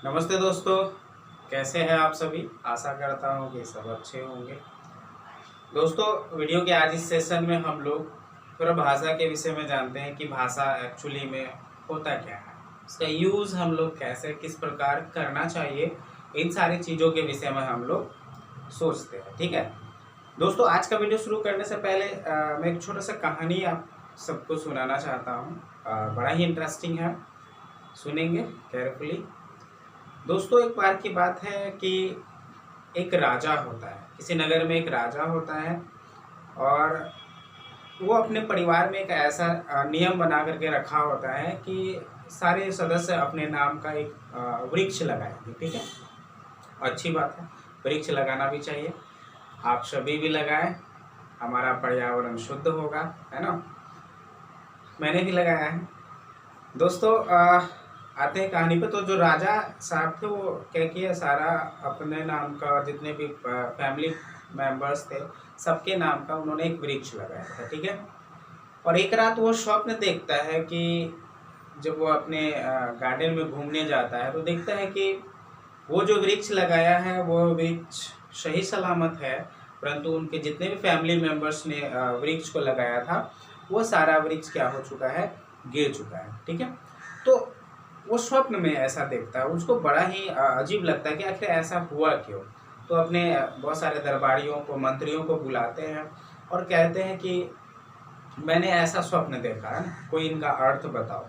नमस्ते दोस्तों, कैसे हैं आप सभी। आशा करता हूँ कि सब अच्छे होंगे। दोस्तों, वीडियो के आज इस सेशन में हम लोग थोड़ा भाषा के विषय में जानते हैं कि भाषा एक्चुअली में होता क्या है, इसका यूज़ हम लोग कैसे किस प्रकार करना चाहिए, इन सारी चीज़ों के विषय में हम लोग सोचते हैं। ठीक है दोस्तों, आज का वीडियो शुरू करने से पहले मैं एक छोटा सा कहानी आप सबको सुनाना चाहता हूँ। बड़ा ही इंटरेस्टिंग है, सुनेंगे केयरफुली। दोस्तों, एक बार की बात है कि एक राजा होता है, किसी नगर में एक राजा होता है और वो अपने परिवार में एक ऐसा नियम बना करके रखा होता है कि सारे सदस्य अपने नाम का एक वृक्ष लगाएंगे। ठीक है, अच्छी बात है, वृक्ष लगाना भी चाहिए, आप सभी भी लगाएं, हमारा पर्यावरण शुद्ध होगा, है ना। मैंने भी लगाया है। दोस्तों, आते हैं कहानी पे। तो जो राजा साहब थे वो क्या किया, सारा अपने नाम का जितने भी फैमिली मेंबर्स थे सबके नाम का उन्होंने एक वृक्ष लगाया था। ठीक है, और एक रात वो स्वप्न देखता है कि जब वो अपने गार्डन में घूमने जाता है तो देखता है कि वो जो वृक्ष लगाया है वो वृक्ष सही सलामत है, परंतु उनके जितने भी फैमिली मेंबर्स ने वृक्ष को लगाया था वो सारा वृक्ष क्या हो चुका है, गिर चुका है। ठीक है, तो वो स्वप्न में ऐसा देखता है, उसको बड़ा ही अजीब लगता है कि आखिर ऐसा हुआ क्यों। तो अपने बहुत सारे दरबारियों को, मंत्रियों को बुलाते हैं और कहते हैं कि मैंने ऐसा स्वप्न देखा है, कोई इनका अर्थ बताओ।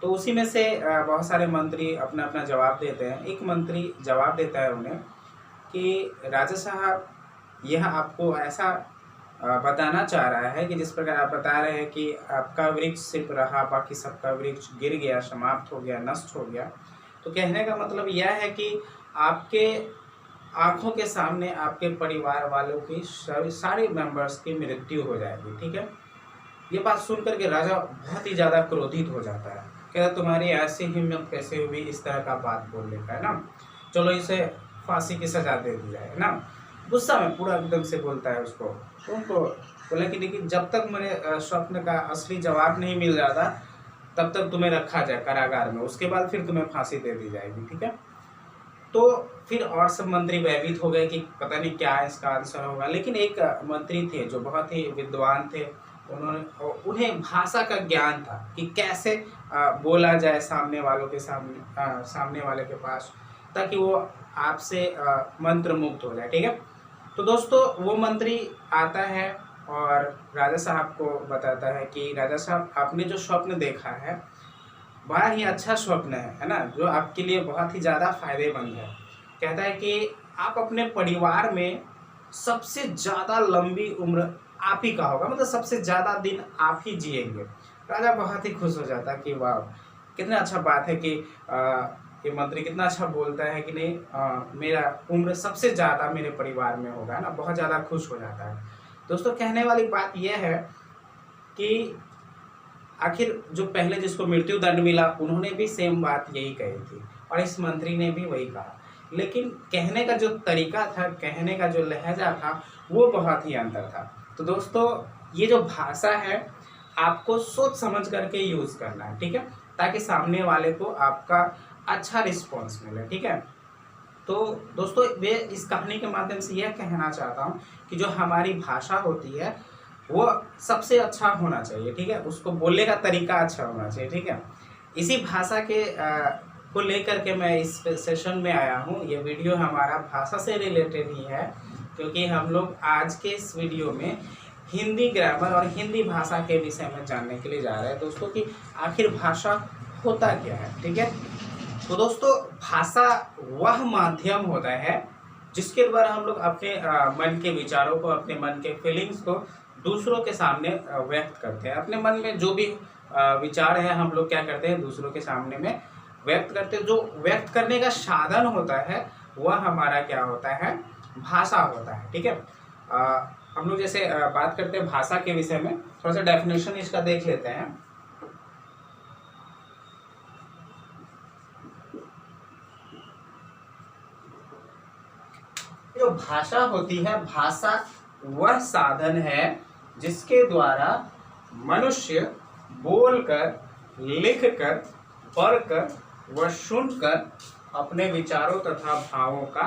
तो उसी में से बहुत सारे मंत्री अपना अपना जवाब देते हैं। एक मंत्री जवाब देता है उन्हें कि राजा साहब, यह आपको ऐसा बताना चाह रहा है कि जिस प्रकार आप बता रहे हैं कि आपका वृक्ष सिर्फ रहा, बाकी सबका वृक्ष गिर गया, समाप्त हो गया, नष्ट हो गया। तो कहने का मतलब यह है कि आपके आंखों के सामने आपके परिवार वालों की सारे मेंबर्स की मृत्यु हो जाएगी। ठीक है, ये बात सुन करके राजा बहुत ही ज़्यादा क्रोधित हो जाता है। कहता तुम्हारी ऐसी हिम्मत कैसे हुई इस तरह का बात बोलने का, है ना, चलो इसे फांसी की सजा दे दी जाए, है ना। गुस्सा में पूरा एकदम से बोलता है उसको, तो उनको बोला कि देखिए, जब तक मेरे स्वप्न का असली जवाब नहीं मिल जाता तब तक तुम्हें रखा जाए कारागार में, उसके बाद फिर तुम्हें फांसी दे दी जाएगी। ठीक है, तो फिर और सब मंत्री भयभीत हो गए कि पता नहीं क्या इसका आंसर होगा। लेकिन एक मंत्री थे जो बहुत ही विद्वान थे, उन्हें भाषा का ज्ञान था कि कैसे बोला जाए सामने वालों के सामने वाले के पास, ताकि वो आपसे मंत्र मुक्त हो जाए। ठीक है, तो दोस्तों वो मंत्री आता है और राजा साहब को बताता है कि राजा साहब, आपने जो स्वप्न देखा है बड़ा ही अच्छा स्वप्न है ना, जो आपके लिए बहुत ही ज़्यादा फायदेमंद है। कहता है कि आप अपने परिवार में सबसे ज़्यादा लंबी उम्र आप ही का होगा, मतलब सबसे ज़्यादा दिन आप ही जिएंगे। राजा बहुत ही खुश हो जाता है कि वाह, कितना अच्छा बात है कि ये मंत्री कितना अच्छा बोलता है कि नहीं, मेरा उम्र सबसे ज़्यादा मेरे परिवार में होगा ना, बहुत ज़्यादा खुश हो जाता है। दोस्तों, कहने वाली बात यह है कि आखिर जो पहले जिसको मृत्यु दंड मिला उन्होंने भी सेम बात यही कही थी और इस मंत्री ने भी वही कहा, लेकिन कहने का जो तरीका था, कहने का जो लहजा था, वो बहुत ही अंतर था। तो दोस्तों, ये जो भाषा है आपको सोच समझ करके यूज़ करना है। ठीक है, ताकि सामने वाले को आपका अच्छा रिस्पॉन्स मिले। ठीक है, तो दोस्तों मैं इस कहानी के माध्यम से यह कहना चाहता हूँ कि जो हमारी भाषा होती है वो सबसे अच्छा होना चाहिए। ठीक है, उसको बोलने का तरीका अच्छा होना चाहिए। ठीक है, इसी भाषा के को लेकर के मैं इस सेशन में आया हूँ। ये वीडियो हमारा भाषा से रिलेटेड ही है, क्योंकि हम लोग आज के इस वीडियो में हिंदी ग्रामर और हिंदी भाषा के विषय में जानने के लिए जा रहे हैं दोस्तों कि आखिर भाषा होता क्या है। ठीक है, तो दोस्तों भाषा वह माध्यम होता है जिसके द्वारा हम लोग अपने मन के विचारों को, अपने मन के फीलिंग्स को दूसरों के सामने व्यक्त करते हैं। अपने मन में जो भी विचार है हम लोग क्या करते हैं, दूसरों के सामने में व्यक्त करते हैं। जो व्यक्त करने का साधन होता है वह हमारा क्या होता है, भाषा होता है। ठीक है, हम लोग जैसे बात करते हैं भाषा के विषय में, थोड़ा सा डेफिनेशन इसका देख लेते हैं। जो भाषा होती है, भाषा वह साधन है जिसके द्वारा मनुष्य बोलकर, लिखकर, पढ़कर व सुनकर अपने विचारों तथा भावों का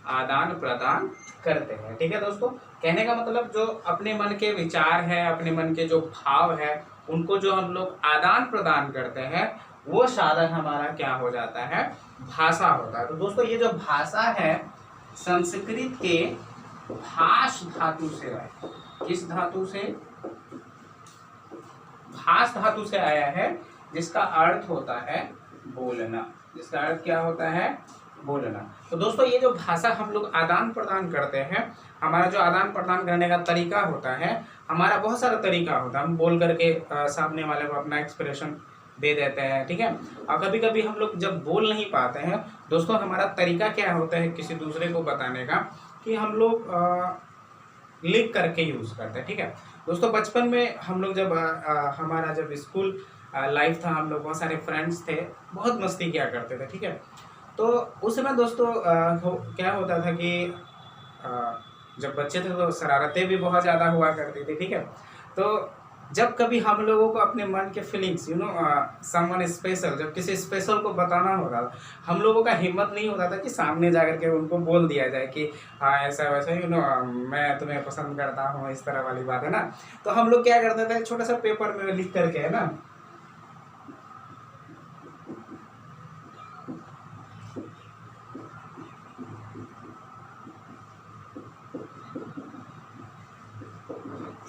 आदान प्रदान करते हैं। ठीक है दोस्तों, कहने का मतलब जो अपने मन के विचार है, अपने मन के जो भाव है, उनको जो हम लोग आदान प्रदान करते हैं, वो साधन हमारा क्या हो जाता है, भाषा होता है। तो दोस्तों ये जो भाषा है संस्कृत के भाष धातु से आया। किस धातु से? भाष धातु से आया है, जिसका अर्थ होता है बोलना। जिसका अर्थ क्या होता है? बोलना। तो दोस्तों ये जो भाषा हम लोग आदान प्रदान करते हैं, हमारा जो आदान प्रदान करने का तरीका होता है, हमारा बहुत सारा तरीका होता है। हम बोल करके सामने वाले को अपना एक्सप्रेशन दे देते हैं। ठीक है, और कभी कभी हम लोग जब बोल नहीं पाते हैं दोस्तों, हमारा तरीका क्या होता है किसी दूसरे को बताने का, कि हम लोग लिख करके यूज़ करते हैं। ठीक है दोस्तों, बचपन में हम लोग जब हमारा जब स्कूल लाइफ था, हम लोग बहुत सारे फ्रेंड्स थे, बहुत मस्ती किया करते थे। ठीक है, तो उस समय दोस्तों क्या होता था कि जब बच्चे थे तो शरारतें भी बहुत ज़्यादा हुआ करती थी। ठीक है, तो जब कभी हम लोगों को अपने मन के फीलिंग्स समवन स्पेशल, जब किसी स्पेशल को बताना होता था, हम लोगों का हिम्मत नहीं होता था कि सामने जाकर के उनको बोल दिया जाए कि हाँ ऐसा वैसा मैं तुम्हें पसंद करता हूँ, इस तरह वाली बात है ना। तो हम लोग क्या करते थे, छोटा सा पेपर में लिख करके, है ना,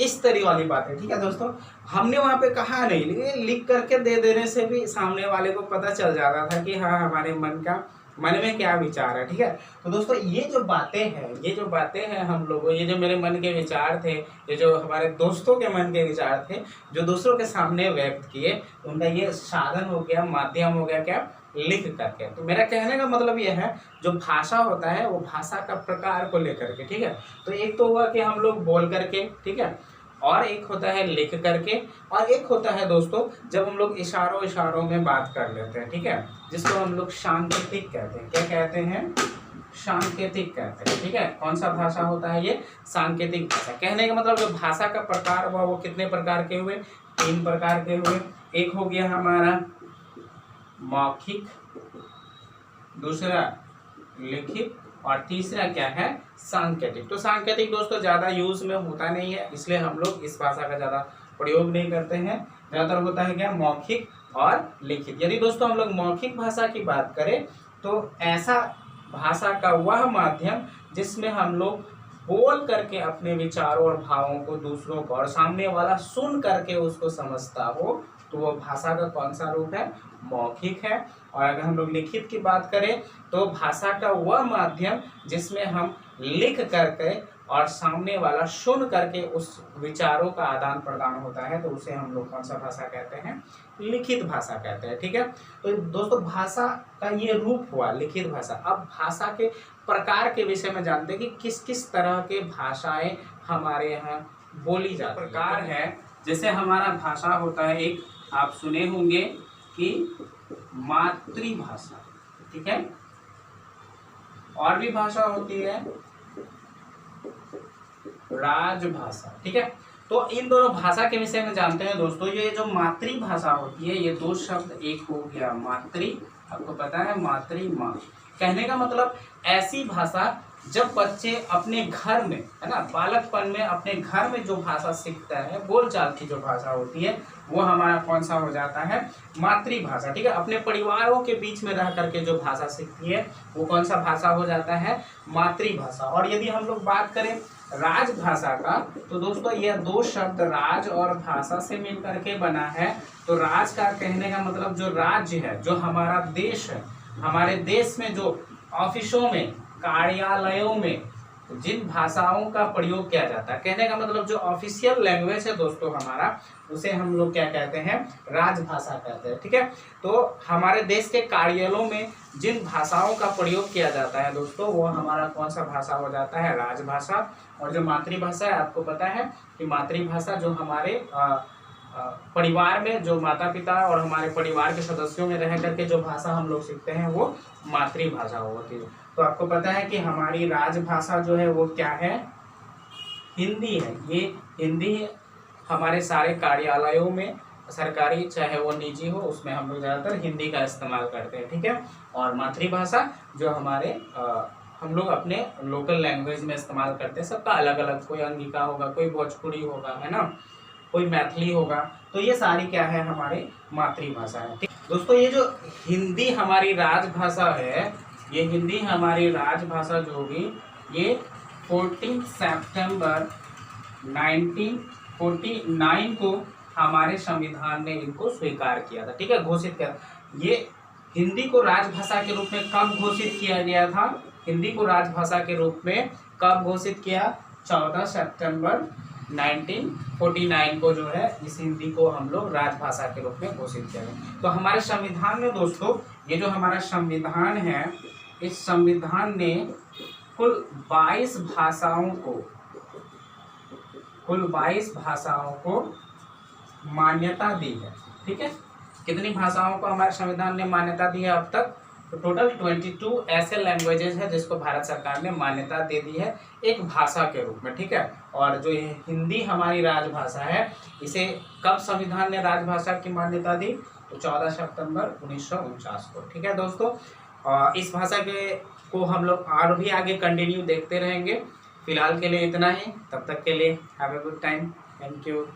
इस तरह वाली बात है। ठीक है दोस्तों, हमने वहाँ पे कहा नहीं, लेकिन लिख करके दे देने से भी सामने वाले को पता चल जाता था कि हाँ हमारे मन में क्या विचार है। ठीक है, तो दोस्तों ये जो बातें हैं हम लोगों, ये जो मेरे मन के विचार थे, ये जो हमारे दोस्तों के मन के विचार थे, जो दूसरों के सामने व्यक्त किए, उनका ये साधन हो गया, माध्यम हो गया क्या, लिख करके। तो मेरा कहने का मतलब ये है, जो भाषा होता है वो भाषा का प्रकार को लेकर के। ठीक है, तो एक तो हुआ कि हम लोग बोल करके, ठीक है, और एक होता है लिख करके, और एक होता है दोस्तों जब हम लोग इशारों में बात कर लेते हैं। ठीक है, जिसको हम लोग सांकेतिक कहते हैं। क्या कहते हैं? सांकेतिक कहते हैं। ठीक है, कौन सा भाषा होता है ये? सांकेतिक भाषा। कहने का मतलब जो भाषा का प्रकार हुआ वो कितने प्रकार के हुए? 3 प्रकार के हुए। एक हो गया हमारा मौखिक, दूसरा लिखित, और तीसरा क्या है? सांकेतिक। तो सांकेतिक दोस्तों ज़्यादा यूज में होता नहीं है, इसलिए हम लोग इस भाषा का ज़्यादा प्रयोग नहीं करते हैं। ज़्यादातर होता है क्या? मौखिक और लिखित। यदि दोस्तों हम लोग मौखिक भाषा की बात करें तो ऐसा भाषा का वह माध्यम जिसमें हम लोग बोल करके अपने विचारों और भावों को दूसरों को, और सामने वाला सुन करके उसको समझता हो, तो वो भाषा का कौन सा रूप है? मौखिक है। और अगर हम लोग लिखित की बात करें तो भाषा का वह माध्यम जिसमें हम लिख करके और सामने वाला सुन करके उस विचारों का आदान प्रदान होता है, तो उसे हम लोग कौन सा भाषा कहते हैं? लिखित भाषा कहते हैं। ठीक है, तो दोस्तों भाषा का ये रूप हुआ लिखित भाषा। अब भाषा के प्रकार के विषय में जानते हैं कि किस किस तरह के भाषाएं हमारे यहाँ बोली जाती हैं। प्रकार है, जैसे हमारा भाषा होता है, एक आप सुने होंगे कि मातृभाषा। ठीक है, और भी भाषा होती है राजभाषा। ठीक है, तो इन दोनों भाषा के विषय में जानते हैं दोस्तों। ये जो मातृभाषा होती है, ये 2 शब्द, एक हो गया मातृ, आपको पता है मातृ माँ। कहने का मतलब ऐसी भाषा जब बच्चे अपने घर में, है ना, बालकपन में अपने घर में जो भाषा सीखता है, बोलचाल की जो भाषा होती है, वो हमारा कौन सा हो जाता है? मातृभाषा। ठीक है, अपने परिवारों के बीच में रह करके जो भाषा सीखती है वो कौन सा भाषा हो जाता है? मातृभाषा। और यदि हम लोग बात करें राजभाषा का, तो दोस्तों यह 2 शब्द राज और भाषा से मिल करके बना है। तो राज का कहने का मतलब जो राज्य है, जो हमारा देश है, हमारे देश में जो ऑफिसों में, कार्यालयों में जिन भाषाओं का प्रयोग किया जाता है, कहने का मतलब जो ऑफिशियल लैंग्वेज है दोस्तों हमारा, उसे हम लोग क्या कहते हैं? राजभाषा कहते हैं। ठीक है, तो हमारे देश के कार्यालयों में जिन भाषाओं का प्रयोग किया जाता है दोस्तों, वो हमारा कौन सा भाषा हो जाता है? राजभाषा। और जो मातृभाषा है, आपको पता है कि मातृभाषा जो हमारे परिवार में, जो माता पिता और हमारे परिवार के सदस्यों में रह करके जो भाषा हम लोग सीखते हैं वो मातृभाषा होती है। तो आपको पता है कि हमारी राजभाषा जो है वो क्या है? हिंदी है। ये हिंदी हमारे सारे कार्यालयों में सरकारी चाहे वो निजी हो, उसमें हम लोग ज़्यादातर हिंदी का इस्तेमाल करते हैं, ठीक है। और मातृभाषा जो हमारे हम लोग अपने लोकल लैंग्वेज में इस्तेमाल करते हैं, सबका अलग अलग, कोई अंगिका होगा, कोई भोजपुरी होगा, है ना, कोई मैथिली होगा, तो ये सारी क्या है, हमारी मातृभाषा है, ठीक। दोस्तों ये जो हिंदी हमारी राजभाषा है, ये हिंदी हमारी राजभाषा जो होगी, ये 14 सितंबर 1949 को हमारे संविधान ने इनको स्वीकार किया था, ठीक है, घोषित किया। ये हिंदी को राजभाषा के रूप में कब घोषित किया गया था? हिंदी को राजभाषा के रूप में कब घोषित किया? 14 सितंबर 1949 को जो है इस हिंदी को हम लोग राजभाषा के रूप में घोषित किया गया। तो हमारे संविधान में दोस्तों, ये जो हमारा संविधान है, इस संविधान ने कुल 22 भाषाओं को मान्यता दी है, ठीक है। कितनी भाषाओं को हमारे संविधान ने मान्यता दी है अब तक? तो टोटल 22 ऐसे लैंग्वेजेस है जिसको भारत सरकार ने मान्यता दे दी है एक भाषा के रूप में, ठीक है। और जो ये हिंदी हमारी राजभाषा है, इसे कब संविधान ने राजभाषा की मान्यता दी? तो 14 सितंबर 1949 को, ठीक है दोस्तों। इस भाषा को हम लोग और भी आगे कंटिन्यू देखते रहेंगे। फिलहाल के लिए इतना ही, तब तक के लिए have a good time, thank you.